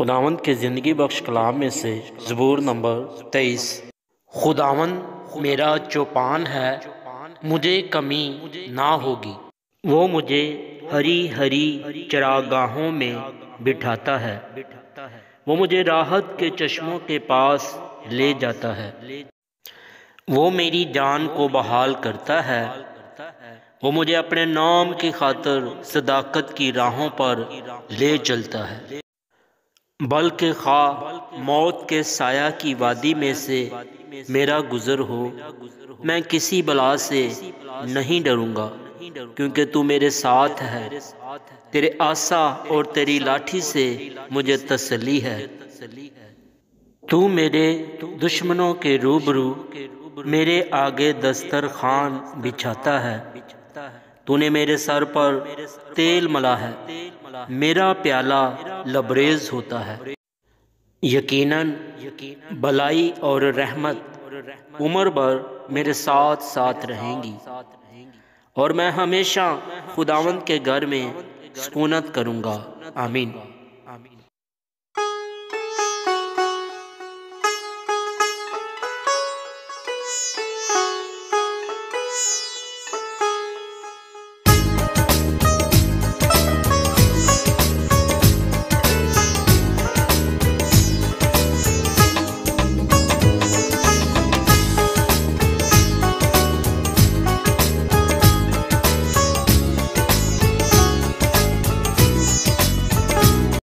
खुदावंद के ज़िंदगी बख्श कलाम में से ज़बूर नंबर 23। खुदावंद मेरा चौपान है, मुझे कमी ना होगी। वो मुझे हरी हरी चरागाहों में बिठाता है, वो मुझे राहत के चश्मों के पास ले जाता है। वो मेरी जान को बहाल करता है, वो मुझे अपने नाम की खातिर सदाकत की राहों पर ले चलता है। बल्कि खा मौत के साया की वादी में से मेरा गुज़र हो, मैं किसी बला से नहीं डरूंगा, क्योंकि तू मेरे साथ है। तेरे आसा और तेरी लाठी से मुझे तसल्ली है। तू मेरे दुश्मनों के रूबरू मेरे आगे दस्तरखान बिछाता है। तूने मेरे सर पर तेल मला है, मेरा प्याला लबरेज होता है। यकीनन भलाई और रहमत उम्र भर मेरे साथ साथ रहेंगी, और मैं हमेशा खुदावंद के घर में सुकूनत करूँगा। आमीन।